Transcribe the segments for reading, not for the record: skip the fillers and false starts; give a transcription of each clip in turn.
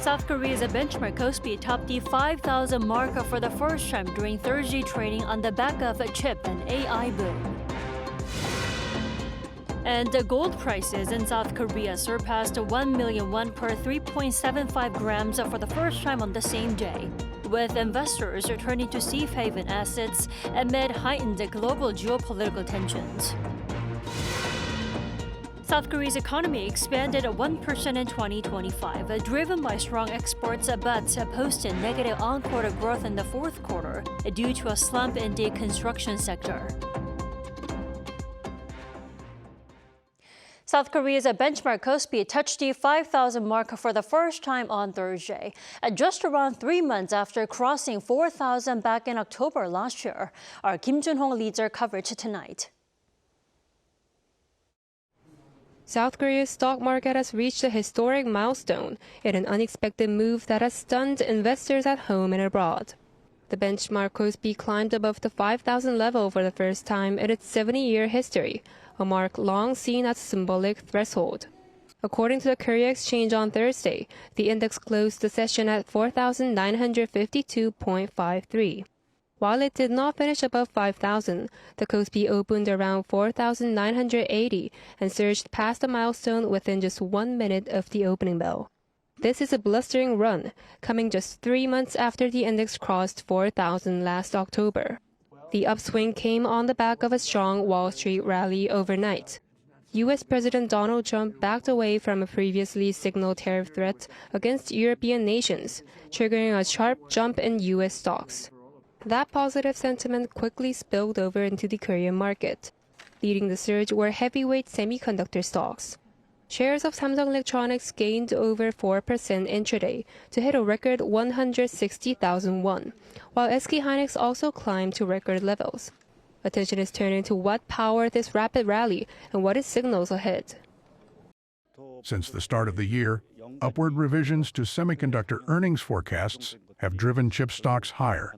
South Korea's benchmark KOSPI topped the 5,000 mark for the first time during Thursday trading on the back of a chip and AI boom. And the gold prices in South Korea surpassed 1 million won per 3.75 grams for the first time on the same day, with investors returning to safe haven assets amid heightened global geopolitical tensions. South Korea's economy expanded 1% in 2025, driven by strong exports but posted negative on-quarter growth in the fourth quarter due to a slump in the construction sector. South Korea's benchmark KOSPI touched the 5,000 mark for the first time on Thursday, just around 3 months after crossing 4,000 back in October last year. Our Kim Jun-ho leads our coverage tonight. South Korea's stock market has reached a historic milestone in an unexpected move that has stunned investors at home and abroad. The benchmark KOSPI climbed above the 5,000 level for the first time in its 70-year history, a mark long seen as a symbolic threshold. According to the Korea Exchange on Thursday, the index closed the session at 4,952.53. While it did not finish above 5,000, the KOSPI opened around 4,980 and surged past the milestone within just 1 minute of the opening bell. This is a blustering run, coming just 3 months after the index crossed 4,000 last October. The upswing came on the back of a strong Wall Street rally overnight. U.S. President Donald Trump backed away from a previously signaled tariff threat against European nations, triggering a sharp jump in U.S. stocks. That positive sentiment quickly spilled over into the Korean market. Leading the surge were heavyweight semiconductor stocks. Shares of Samsung Electronics gained over 4% intraday to hit a record 160,000 won, while SK hynix also climbed to record levels. Attention is turning to what powered this rapid rally and what it signals ahead. Since the start of the year, upward revisions to semiconductor earnings forecasts have driven chip stocks higher,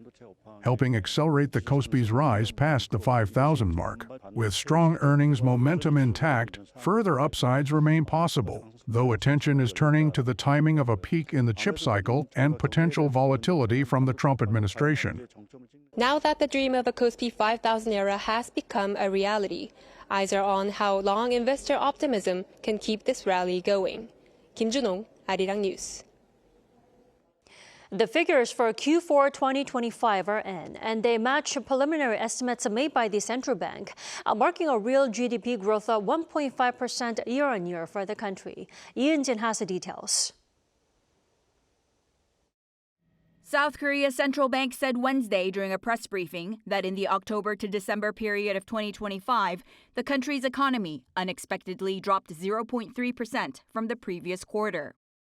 helping accelerate the KOSPI's rise past the 5,000 mark. With strong earnings momentum intact, further upsides remain possible, though attention is turning to the timing of a peak in the chip cycle and potential volatility from the Trump administration. Now that the dream of a KOSPI 5,000 era has become a reality, eyes are on how long investor optimism can keep this rally going. Kim Jun-ho, Arirang News. The figures for Q4 2025 are in, and they match preliminary estimates made by the central bank, marking a real GDP growth of 1.5% year-on-year for the country. Lee Eun-jin has the details. South Korea's central bank said Wednesday during a press briefing that in the October to December period of 2025, the country's economy unexpectedly dropped 0.3% from the previous quarter.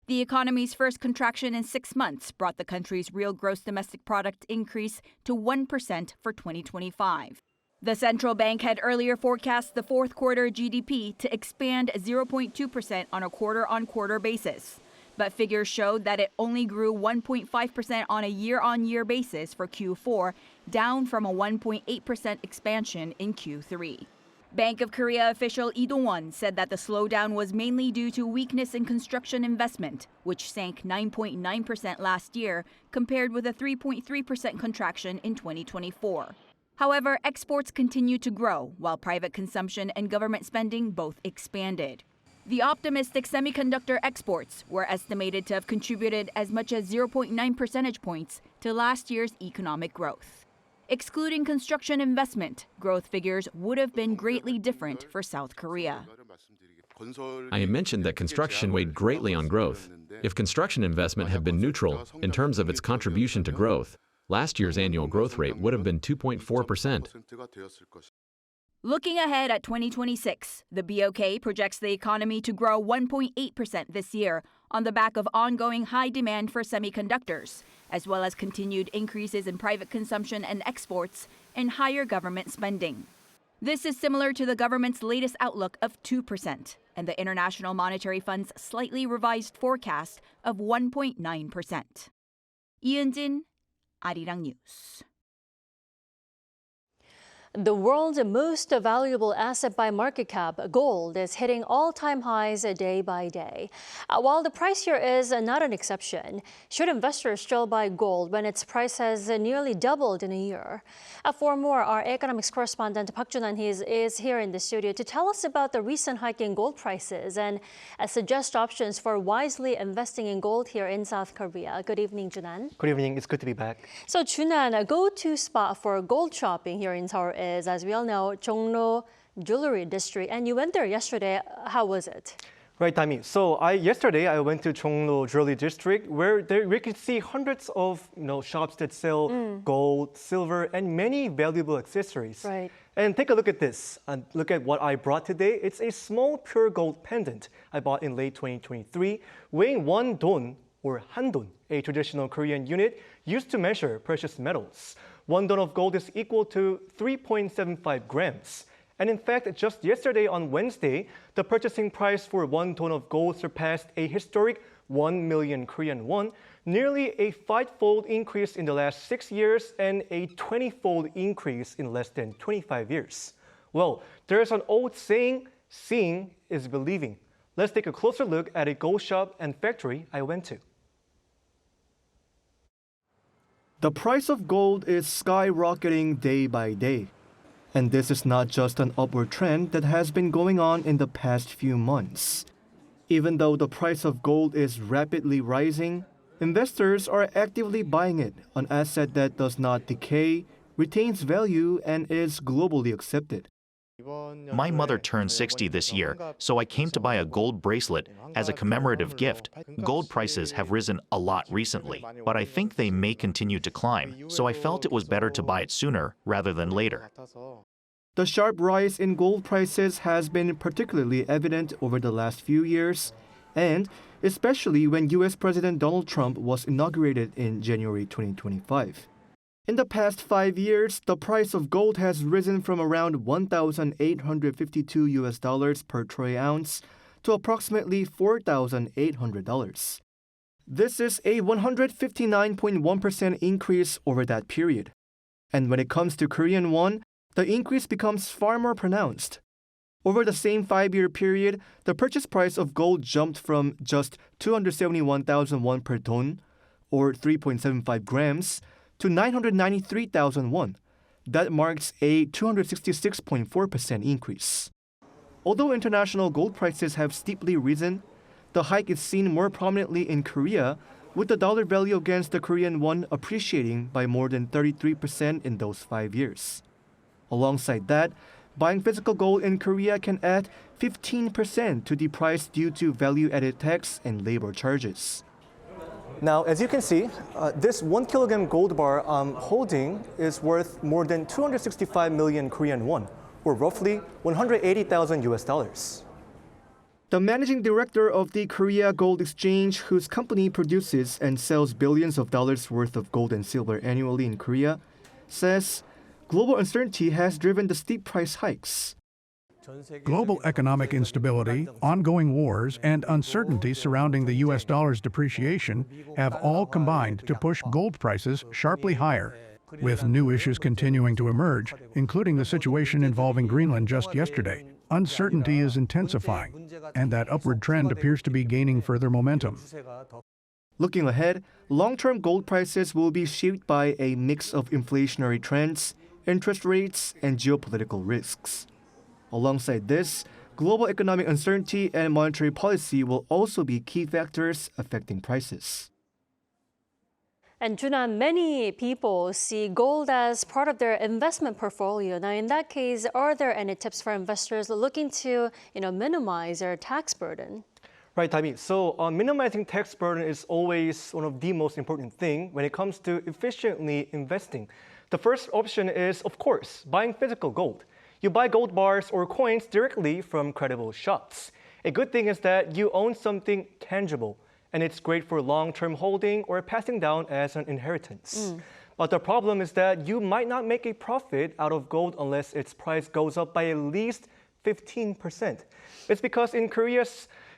The economy's first contraction in 6 months brought the country's real gross domestic product increase to 1% for 2025. The central bank had earlier forecast the fourth quarter GDP to expand 0.2% on a quarter-on-quarter basis, but figures showed that it only grew 1.5% on a year-on-year basis for Q4, down from a 1.8% expansion in Q3. Bank of Korea official Lee Dong-won said that the slowdown was mainly due to weakness in construction investment, which sank 9.9% last year, compared with a 3.3% contraction in 2024. However, exports continued to grow, while private consumption and government spending both expanded. The optimistic semiconductor exports were estimated to have contributed as much as 0.9 percentage points to last year's economic growth. Excluding construction investment, growth figures would have been greatly different for South Korea. I mentioned that construction weighed greatly on growth. If construction investment had been neutral in terms of its contribution to growth, last year's annual growth rate would have been 2.4%. Looking ahead at 2026, the BOK projects the economy to grow 1.8% this year on the back of ongoing high demand for semiconductors, as well as continued increases in private consumption and exports and higher government spending. This is similar to the government's latest outlook of 2% and the International Monetary Fund's slightly revised forecast of 1.9%. Lee Eun-jin, Arirang News. The world's most valuable asset by market cap, gold, is hitting all-time highs day by day. While the price here is not an exception, should investors still buy gold when its price has nearly doubled in a year? For more, our economics correspondent Park Junan is here in the studio to tell us about the recent hike in gold prices and suggest options for wisely investing in gold here in South Korea. Good evening, Junan. Good evening. It's good to be back. So, Junan, a go-to spot for gold shopping here in Seoul is, as we all know, Jung-hoo Jewelry District, and you went there yesterday. How was it? Right, Tammy. So yesterday I went to Jung-hoo Jewelry District, where we could see hundreds of shops that sell gold, silver, and many valuable accessories. Right. And take a look at this. And look at what I brought today. It's a small pure gold pendant I bought in late 2023, weighing 1 don or handon, a traditional Korean unit used to measure precious metals. 1 don of gold is equal to 3.75 grams. And in fact, just yesterday on Wednesday, the purchasing price for 1 don of gold surpassed a historic 1 million Korean won, nearly a 5-fold increase in the last 6 years and a 20-fold increase in less than 25 years. Well, there's an old saying, seeing is believing. Let's take a closer look at a gold shop and factory I went to. The price of gold is skyrocketing day by day. And this is not just an upward trend that has been going on in the past few months. Even though the price of gold is rapidly rising, investors are actively buying it, an asset that does not decay, retains value, and is globally accepted. My mother turned 60 this year, so I came to buy a gold bracelet as a commemorative gift. Gold prices have risen a lot recently, but I think they may continue to climb, so I felt it was better to buy it sooner rather than later. The sharp rise in gold prices has been particularly evident over the last few years, and especially when U.S. President Donald Trump was inaugurated in January 2025. In the past 5 years, the price of gold has risen from around $1,852 per troy ounce to approximately $4,800. This is a 159.1% increase over that period. And when it comes to Korean won, the increase becomes far more pronounced. Over the same 5-year period, the purchase price of gold jumped from just 271,000 won per ton, or 3.75 grams, to 993,000 won. That marks a 266.4% increase. Although international gold prices have steeply risen, the hike is seen more prominently in Korea, with the dollar value against the Korean won appreciating by more than 33% in those 5 years. Alongside that, buying physical gold in Korea can add 15% to the price due to value-added tax and labor charges. Now, as you can see, this 1 kilogram gold bar I'm holding is worth more than 265 million Korean won, or roughly 180,000 US dollars. The managing director of the Korea Gold Exchange, whose company produces and sells billions of dollars worth of gold and silver annually in Korea, says global uncertainty has driven the steep price hikes. Global economic instability, ongoing wars, and uncertainty surrounding the U.S. dollar's depreciation have all combined to push gold prices sharply higher, with new issues continuing to emerge, including the situation involving Greenland just yesterday. Uncertainty is intensifying, and that upward trend appears to be gaining further momentum. Looking ahead, long-term gold prices will be shaped by a mix of inflationary trends, interest rates, and geopolitical risks. Alongside this, global economic uncertainty and monetary policy will also be key factors affecting prices. And Junan, many people see gold as part of their investment portfolio. Now, in that case, are there any tips for investors looking to, minimize their tax burden? Right, Tabi. So minimizing tax burden is always one of the most important things when it comes to efficiently investing. The first option is, of course, buying physical gold. You buy gold bars or coins directly from credible shops. A good thing is that you own something tangible, and it's great for long-term holding or passing down as an inheritance. But the problem is that you might not make a profit out of gold unless its price goes up by at least 15%. It's because in Korea,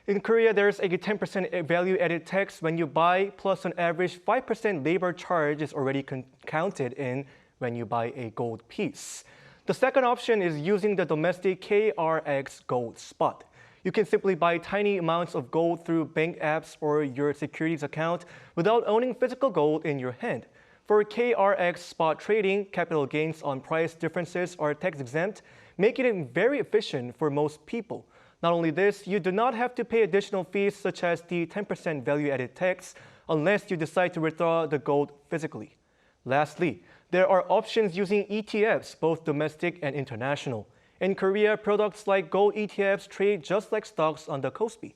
there's a 10% value-added tax when you buy, plus an average 5% labor charge is already counted in when you buy a gold piece. The second option is using the domestic KRX Gold Spot. You can simply buy tiny amounts of gold through bank apps or your securities account without owning physical gold in your hand. For KRX spot trading, capital gains on price differences are tax exempt, making it very efficient for most people. Not only this, you do not have to pay additional fees such as the 10% value-added tax unless you decide to withdraw the gold physically. Lastly, there are options using ETFs, both domestic and international. In Korea, products like gold ETFs trade just like stocks on the KOSPI.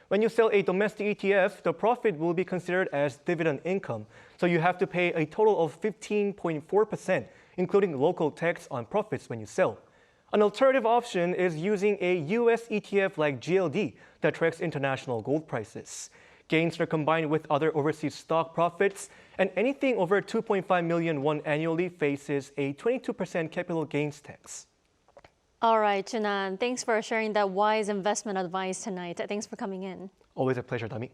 When you sell a domestic ETF, the profit will be considered as dividend income, so you have to pay a total of 15.4%, including local tax on profits when you sell. An alternative option is using a US ETF like GLD that tracks international gold prices. Gains are combined with other overseas stock profits, and anything over 2.5 million won annually faces a 22% capital gains tax. All right, Junan, thanks for sharing that wise investment advice tonight. Thanks for coming in. Always a pleasure, Dami.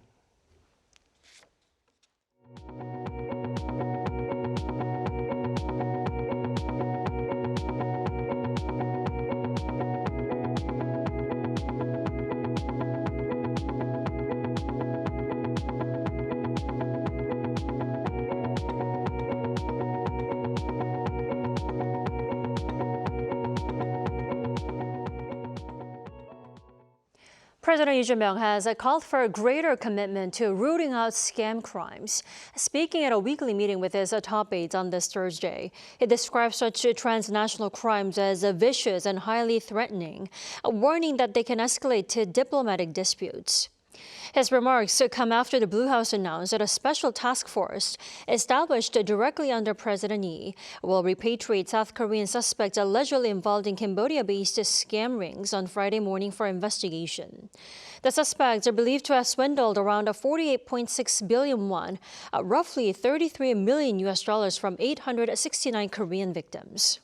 President Lee Jae-myung has called for a greater commitment to rooting out scam crimes. Speaking at a weekly meeting with his top aides on this Thursday, he described such transnational crimes as vicious and highly threatening, warning that they can escalate to diplomatic disputes. His remarks come after the Blue House announced that a special task force established directly under President Lee will repatriate South Korean suspects allegedly involved in Cambodia-based scam rings on Friday morning for investigation. The suspects are believed to have swindled around 48.6 billion won, roughly $33 million from 869 Korean victims.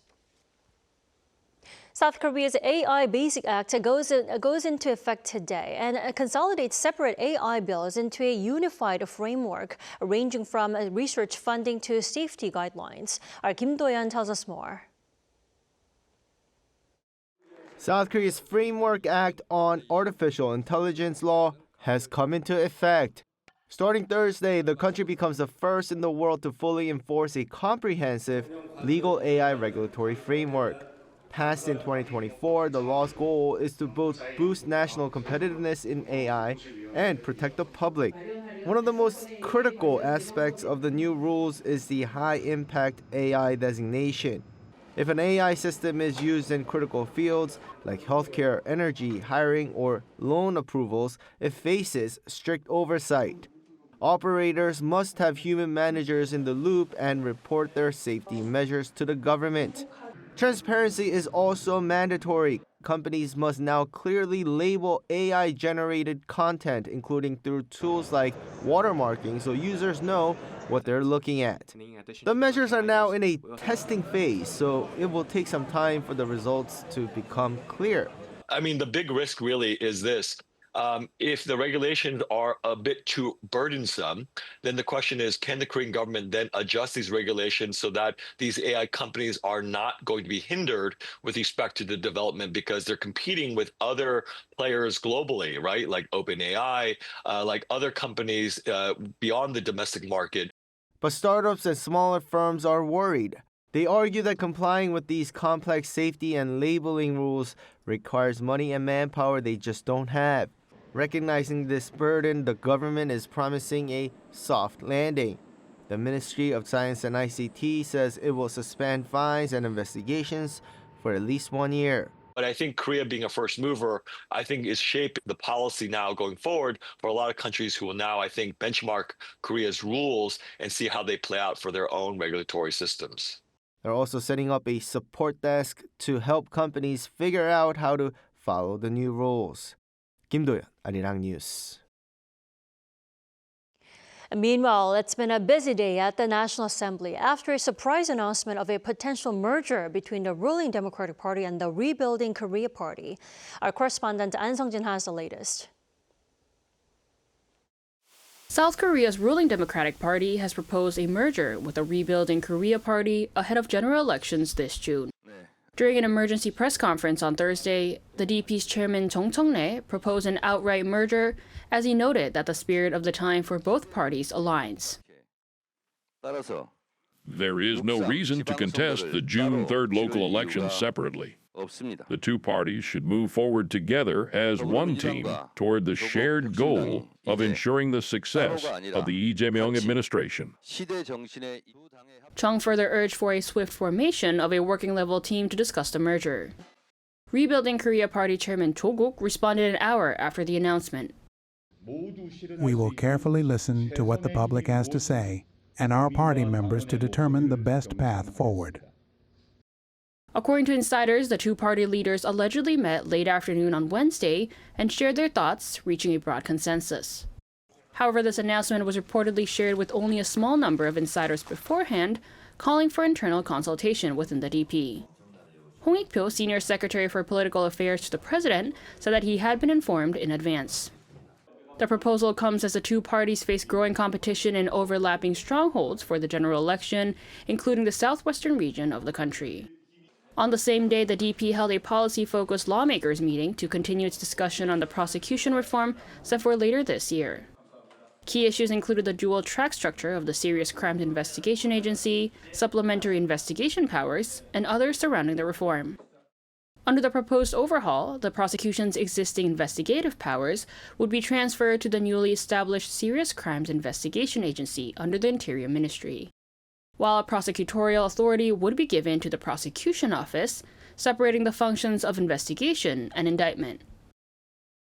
South Korea's AI Basic Act goes into effect today and consolidates separate AI bills into a unified framework ranging from research funding to safety guidelines. Our Kim Do-yeon tells us more. South Korea's Framework Act on Artificial Intelligence Law has come into effect. Starting Thursday, the country becomes the first in the world to fully enforce a comprehensive legal AI regulatory framework. Passed in 2024, the law's goal is to both boost national competitiveness in AI and protect the public. One of the most critical aspects of the new rules is the high-impact AI designation. If an AI system is used in critical fields like healthcare, energy, hiring, or loan approvals, it faces strict oversight. Operators must have human managers in the loop and report their safety measures to the government. Transparency is also mandatory. Companies must now clearly label AI-generated content, including through tools like watermarking, so users know what they're looking at. The measures are now in a testing phase, so it will take some time for the results to become clear. I mean, the big risk really is this. If the regulations are a bit too burdensome, then the question is, can the Korean government then adjust these regulations so that these AI companies are not going to be hindered with respect to the development because they're competing with other players globally, right? Like OpenAI, like other companies beyond the domestic market. But startups and smaller firms are worried. They argue that complying with these complex safety and labeling rules requires money and manpower they just don't have. Recognizing this burden, the government is promising a soft landing. The Ministry of Science and ICT says it will suspend fines and investigations for at least 1 year. But I think Korea being a first mover, I think is shaping the policy now going forward for a lot of countries who will now, I think, benchmark Korea's rules and see how they play out for their own regulatory systems. They're also setting up a support desk to help companies figure out how to follow the new rules. Kim Do-yeon, Arirang News. Meanwhile, it's been a busy day at the National Assembly after a surprise announcement of a potential merger between the ruling Democratic Party and the rebuilding Korea Party. Our correspondent An Sung-jin has the latest. South Korea's ruling Democratic Party has proposed a merger with the rebuilding Korea Party ahead of general elections this June. During an emergency press conference on Thursday, the DP's chairman Jung Cheong-rae proposed an outright merger, as he noted that the spirit of the time for both parties aligns. There is no reason to contest the June 3rd local elections separately. The two parties should move forward together as one team toward the shared goal of ensuring the success of the Lee Jae-myung administration. Chung further urged for a swift formation of a working-level team to discuss the merger. Rebuilding Korea Party Chairman Cho Guk responded an hour after the announcement. We will carefully listen to what the public has to say and our party members to determine the best path forward. According to insiders, the two party leaders allegedly met late afternoon on Wednesday and shared their thoughts, reaching a broad consensus. However, this announcement was reportedly shared with only a small number of insiders beforehand, calling for internal consultation within the DP. Hong Ik-pyo, Senior Secretary for Political Affairs to the President, said that he had been informed in advance. The proposal comes as the two parties face growing competition in overlapping strongholds for the general election, including the southwestern region of the country. On the same day, the DP held a policy-focused lawmakers meeting to continue its discussion on the prosecution reform set for later this year. Key issues included the dual-track structure of the Serious Crimes Investigation Agency, supplementary investigation powers, and others surrounding the reform. Under the proposed overhaul, the prosecution's existing investigative powers would be transferred to the newly established Serious Crimes Investigation Agency under the Interior Ministry, while a prosecutorial authority would be given to the prosecution office, separating the functions of investigation and indictment.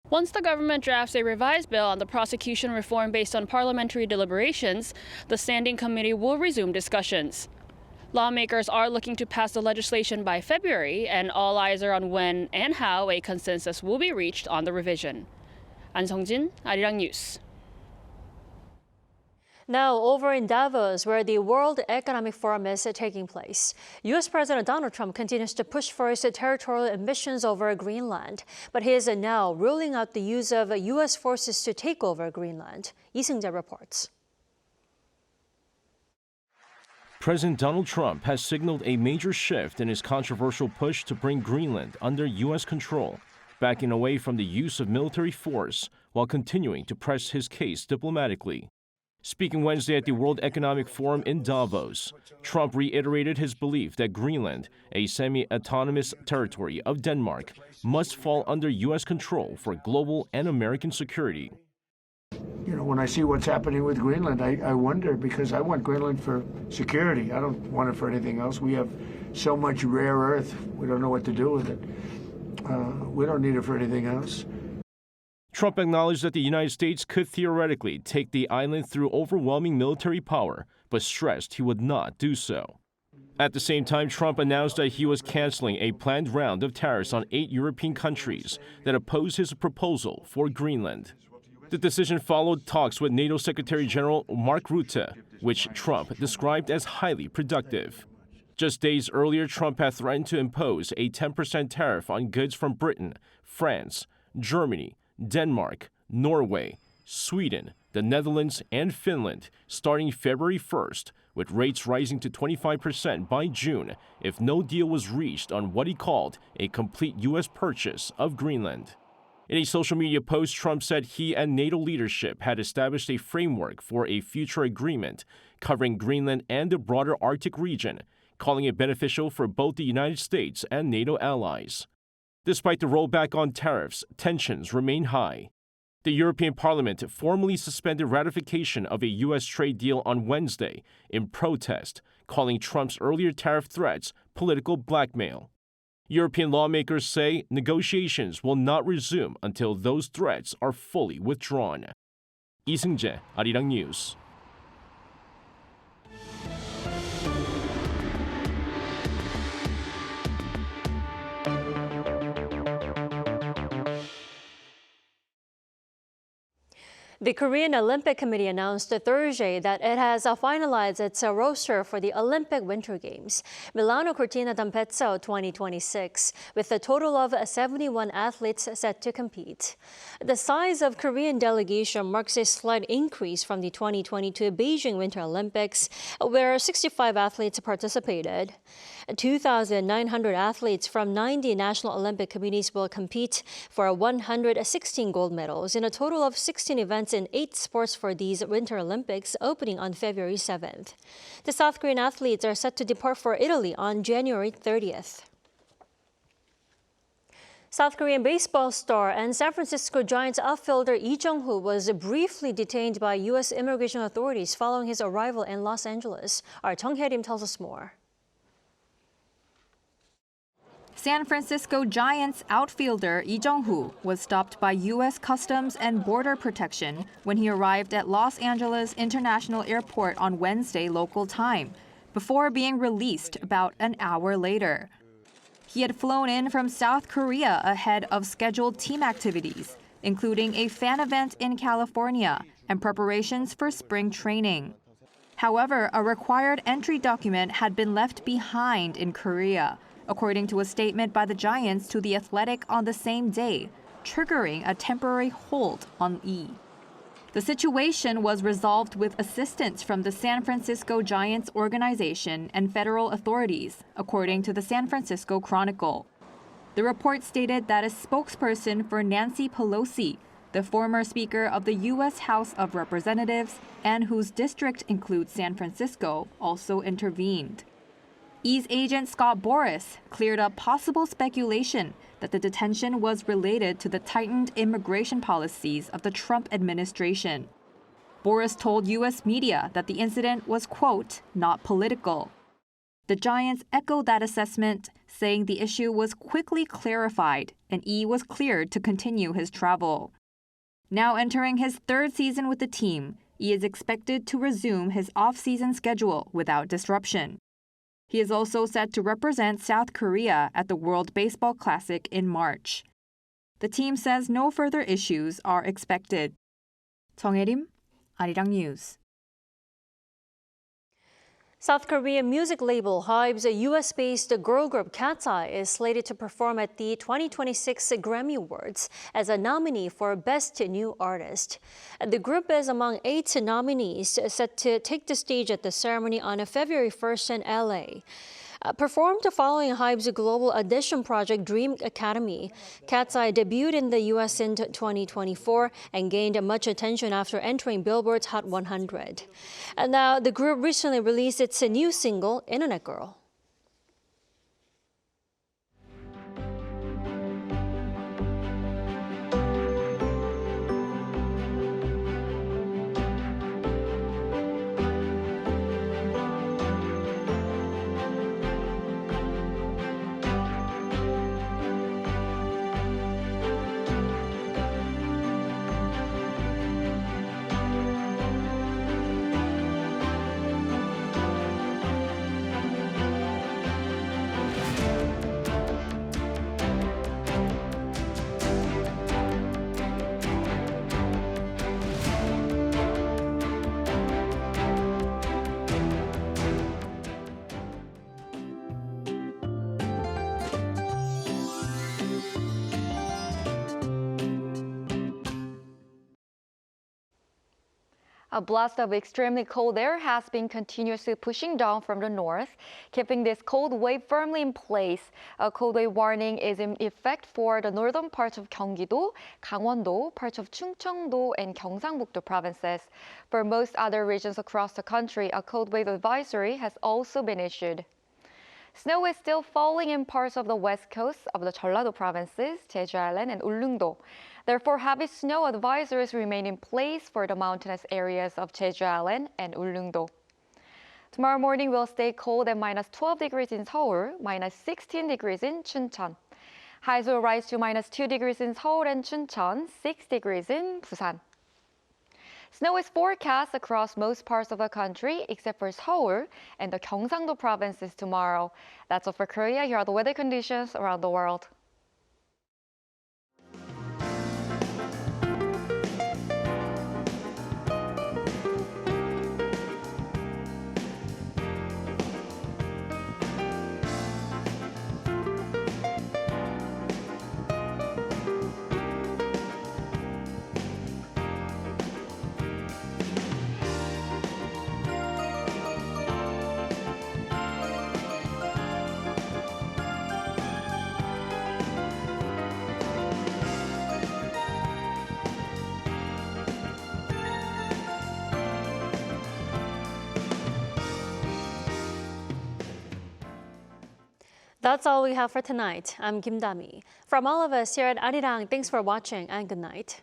Once the government drafts a revised bill on the prosecution reform based on parliamentary deliberations, the Standing Committee will resume discussions. Lawmakers are looking to pass the legislation by February, and all eyes are on when and how a consensus will be reached on the revision. An Sung-jin, Arirang News. Now, over in Davos, where the World Economic Forum is taking place, U.S. President Donald Trump continues to push for his territorial ambitions over Greenland. But he is now ruling out the use of U.S. forces to take over Greenland. Lee Seung-jae reports. President Donald Trump has signaled a major shift in his controversial push to bring Greenland under U.S. control, backing away from the use of military force while continuing to press his case diplomatically. Speaking Wednesday at the World Economic Forum in Davos, Trump reiterated his belief that Greenland, a semi-autonomous territory of Denmark, must fall under U.S. control for global and American security. You know, when I see what's happening with Greenland, I wonder, because I want Greenland for security. I don't want it for anything else. We have so much rare earth. We don't know what to do with it. We don't need it for anything else. Trump acknowledged that the United States could theoretically take the island through overwhelming military power, but stressed he would not do so. At the same time, Trump announced that he was canceling a planned round of tariffs on 8 European countries that oppose his proposal for Greenland. The decision followed talks with NATO Secretary General Mark Rutte, which Trump described as highly productive. Just days earlier, Trump had threatened to impose a 10% tariff on goods from Britain, France, Germany, Denmark, Norway, Sweden, the Netherlands, and Finland starting February 1st, with rates rising to 25% by June if no deal was reached on what he called a complete U.S. purchase of Greenland. In a social media post, Trump said he and NATO leadership had established a framework for a future agreement covering Greenland and the broader Arctic region, calling it beneficial for both the United States and NATO allies. Despite the rollback on tariffs, tensions remain high. The European Parliament formally suspended ratification of a U.S. trade deal on Wednesday in protest, calling Trump's earlier tariff threats political blackmail. European lawmakers say negotiations will not resume until those threats are fully withdrawn. Lee Seung-jae, Arirang News. The Korean Olympic Committee announced Thursday that it has finalized its roster for the Olympic Winter Games Milan-Cortina 2026, with a total of 71 athletes set to compete. The size of Korean delegation marks a slight increase from the 2022 Beijing Winter Olympics, where 65 athletes participated. 2,900 athletes from 90 national Olympic committees will compete for 116 gold medals in a total of 16 events in 8 sports for these Winter Olympics opening on February 7th. The South Korean athletes are set to depart for Italy on January 30th. South Korean baseball star and San Francisco Giants outfielder Jung-hoo was briefly detained by U.S. immigration authorities following his arrival in Los Angeles. Our Jung Hae-rim tells us more. San Francisco Giants outfielder Jung-hoo was stopped by U.S. Customs and Border Protection when he arrived at Los Angeles International Airport on Wednesday local time, before being released about an hour later. He had flown in from South Korea ahead of scheduled team activities, including a fan event in California and preparations for spring training. However, a required entry document had been left behind in Korea, according to a statement by the Giants to The Athletic on the same day, triggering a temporary hold on Lee. The situation was resolved with assistance from the San Francisco Giants organization and federal authorities, according to the San Francisco Chronicle. The report stated that a spokesperson for Nancy Pelosi, the former Speaker of the U.S. House of Representatives and whose district includes San Francisco, also intervened. E's agent Scott Boras cleared up possible speculation that the detention was related to the tightened immigration policies of the Trump administration. Boras told U.S. media that the incident was, quote, not political. The Giants echoed that assessment, saying the issue was quickly clarified and E was cleared to continue his travel. Now entering his third season with the team, E is expected to resume his off-season schedule without disruption. He is also set to represent South Korea at the World Baseball Classic in March. The team says no further issues are expected. Jung Hae-rim, Arirang News. South Korean music label HYBE's U.S.-based girl group Katseye is slated to perform at the 2026 Grammy Awards as a nominee for Best New Artist. The group is among 8 nominees set to take the stage at the ceremony on February 1st in L.A. Performed following HYBE's global audition project Dream Academy, Katseye debuted in the U.S. in 2024 and gained much attention after entering Billboard's Hot 100. And now, the group recently released its new single, Internet Girl. A blast of extremely cold air has been continuously pushing down from the north, keeping this cold wave firmly in place. A cold wave warning is in effect for the northern parts of Gyeonggi-do, Gangwon-do, parts of Chungcheong-do, and Gyeongsang-buk-do provinces. For most other regions across the country, a cold wave advisory has also been issued. Snow is still falling in parts of the west coast of the Jeollado provinces, Jeju Island, and Ulleung-do. Therefore, heavy snow advisories remain in place for the mountainous areas of Jeju Island and Ulleung-do. Tomorrow morning will stay cold at -12 degrees in Seoul, -16 degrees in Chuncheon. Highs will rise to -2 degrees in Seoul and Chuncheon, 6 degrees in Busan. Snow is forecast across most parts of the country except for Seoul and the Gyeongsang-do provinces tomorrow. That's all for Korea. Here are the weather conditions around the world. That's all we have for tonight. I'm Kim Dami. From all of us here at Arirang, thanks for watching and good night.